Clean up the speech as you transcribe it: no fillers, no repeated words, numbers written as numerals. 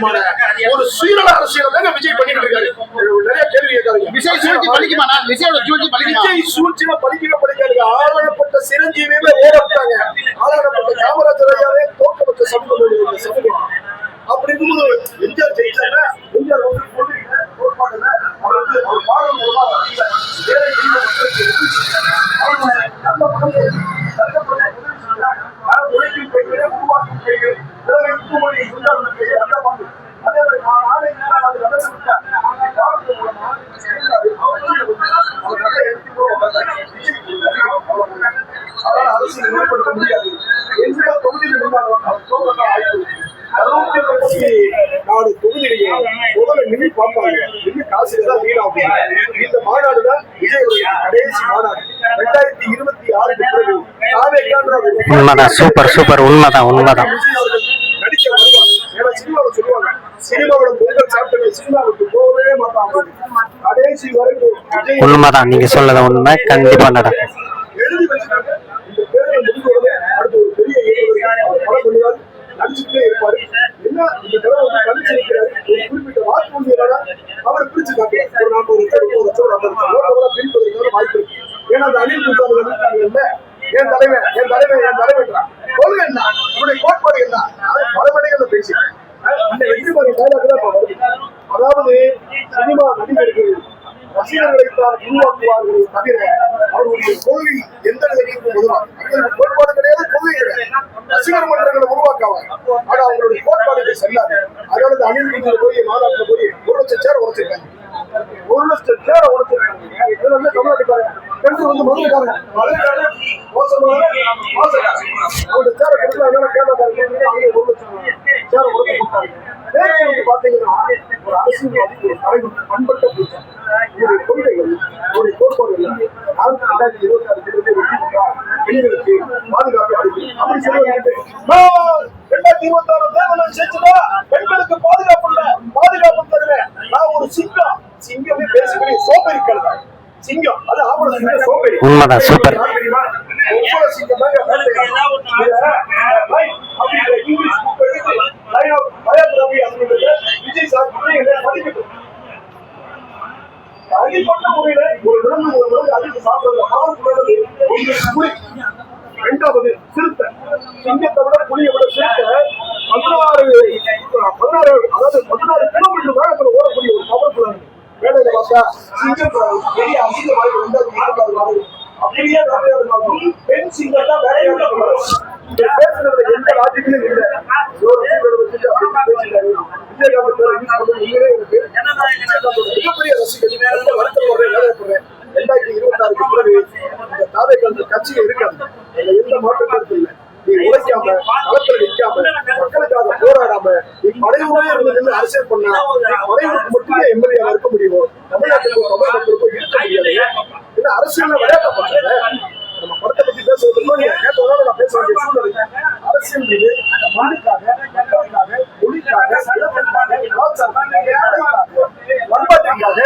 விதமான ஒரு சுயநல அரசியல் தாங்க விஜய் பண்ணிட்டு இருக்காரு. நிறைய கேள்வி கேட்காங்க. விஜய் சூழ்ச்சி பலிக்குமா? விஜயோட சூழ்ச்சி பலிக்குமா? விஜய் சூழ்ச்சினா பலிக்கவே பலிக்காதுங்க. ஆளப்பட்ட சிரஞ்சீவியுமே ஓடப்பட்டாங்க. ஆளப்பட்ட காமராஜர் ஐயாவே தோற்கப்பட்ட சமூகம். அப்படி இருக்கும்போது எம்ஜிஆர் ஜெயிச்சாங்க. எம்ஜிஆர் கோட்பாடுல அவர் அவர் பாடம் மூலமா ஏழை எளிய மக்களுக்கு உழைக்கும் கைகளை உருவாக்கும் கைகள் திறமை உப்புமொழி உண்டாகும் கைகள் அந்த பங்கு. அதே மாதிரி நாளை அது நடந்து விட்டார். பாடத்தின் மூலமா அவர் நல்ல அதனால அரசியல் ஏற்படுத்த முடியாது. எந்த தொகுதியில் இருந்தாலும் அவர் தோல்வதா ஆய்வு நாடு தொகுதியிலேயே முதல்ல நின்று பார்ப்பாங்க. நின்று காசு தான் வீணாகும். இந்த மாநாடு தான் விஜய் கடைசி மாநாடு 2026 உண்மைதான். Super super. உண்மைதான் உண்மைதான். நடிக்க வருவாங்க. ஏன்னா சினிமாவில் சொல்லுவாங்க, சினிமாவோட பொங்கல் சாப்பிட்டு சினிமாவுக்கு போகவே மாட்டாங்க. கடைசி வரைக்கும் உண்மைதான். நீங்க சொல்லத உண்மை. கண்டிப்பா நடக்கும். எழுதி வச்சுட்டாங்க. இந்த பேரில் முடிஞ்சோடனே அடுத்த ஒரு பெரிய படம் பண்ணுவார். நடிச்சுக்கிட்டே இருப்பாரு. என்ன இந்த தடவை வந்து நடிச்சிருக்கிறாரு. ஒரு குறிப்பிட்ட வாக்குறுதியால அவரை பிரிச்சு காட்டுவார். ஒரு 40 பிரிப்பதற்கான வாய்ப்பு இருக்கு. ஏன்னா அந்த அணில் கூட்டாளர்கள் என் தலைவன் என் தலைவன் என் தலைவன் கொள்கை என்ன, உங்களுடைய கோட்பாடு என்ன, பல மணிகளை பேசி அந்த வெற்றி மாதிரி அதாவது சினிமா நடிகர்கள் ரசிகர்களைத்தான் உருவாக்குவார்களே தவிர அவர்களுடைய கொள்கை எந்த நிலைக்கும் உதவாது. கோட்பாடு கிடையாது, கொள்கை கிடையாது. ரசிகர் மன்றங்களை உருவாக்குவாங்க. ஆனா அவங்களுடைய கோட்பாடுகள் செல்லாது. அதனால அணில் குஞ்சில் போய் மாநாட்டில் போய் 1 லட்சம் சேர உடைச்சிருக்காங்க. 1 லட்சம் சேர உடைச்சிருக்காங்க. இதுல வந்து தமிழ்நாட்டுக்காரங்க வந்து மதுரைக்காரங்க மோசமான அவருடைய சேர கொடுக்கல. கேரளாக்காரங்க 1 லட்சம் சேர உடைச்சு கொடுத்தாங்க. பாத்தீங்கன்னா ஒரு அரசியல் பண்பட்ட இவருடைய கொள்கைகள் இவருடைய கோட்பாடுகள் 2026 பெண்களுக்கு பாதுகாப்பு அப்படி சொல்லுவாங்க. 2026 தேர்தல் செஞ்சுட்டா பெண்களுக்கு பாதுகாப்பு இல்ல, பாதுகாப்பு தருவேன். நான் ஒரு சிங்கம், சிங்கமே பேசக்கூடிய சோம்பேறி கழுதை சிங்கம். அது ஆம்பளை சிங்கம் சோம்பேறி. உண்மைதான். சூப்பர். சிங்கம் அப்படின்ற இங்கிலீஷ் புக் எடுத்து லைன் ஆஃப் பயோகிராபி அப்படின்றது விஜய் சார் படிக்கட்டும். தனிப்பட்ட முறையில ஒரு விலங்கு அதிக சாப்பிடுறது. இரண்டாவது சிறுத்தை. சிங்கத்தை விட புலியை விட சிறுத்தை 16 கிலோமீட்டர் வேகத்துல ஓடக்கூடிய ஒரு பவர்ஃபுல் வேலையில பார்த்தா சிங்கம் பெரிய அசிங்கமாக அப்படியே பெண் சிங்கம் தான் வேலையோட பேசுறது எந்த ராஜ்யத்திலும் இல்லை. மிகப்பெரிய ரசிகர் வருத்தம் 2026 இந்த தாவேக்கு கட்சியில இருக்காது. எந்த மாற்றம் கருத்து இல்லை. நீ உழைக்காம களத்துல நிற்காம மக்களுக்காக போராடாம நீ மறைவுமே இருந்ததுன்னு அரசியல் பண்ணா மறைவுக்கு மட்டுமே எம்எல்ஏ இருக்க முடியும். தமிழ்நாட்டுக்கு தமிழ் மக்களுக்கும் இருக்க முடியாது. ஏன்னா அரசியல் விளையாட்ட பண்றத நம்ம படத்தை பத்தி பேசுறதுக்கு கேட்டோட நான் பேச வேண்டிய சூழ்நிலை. அரசியல் மீது மண்ணுக்காக மக்களுக்காக மொழிக்காக இலக்கிற்காக கலாச்சாரத்துக்காக கலைக்காக பண்பாட்டிற்காக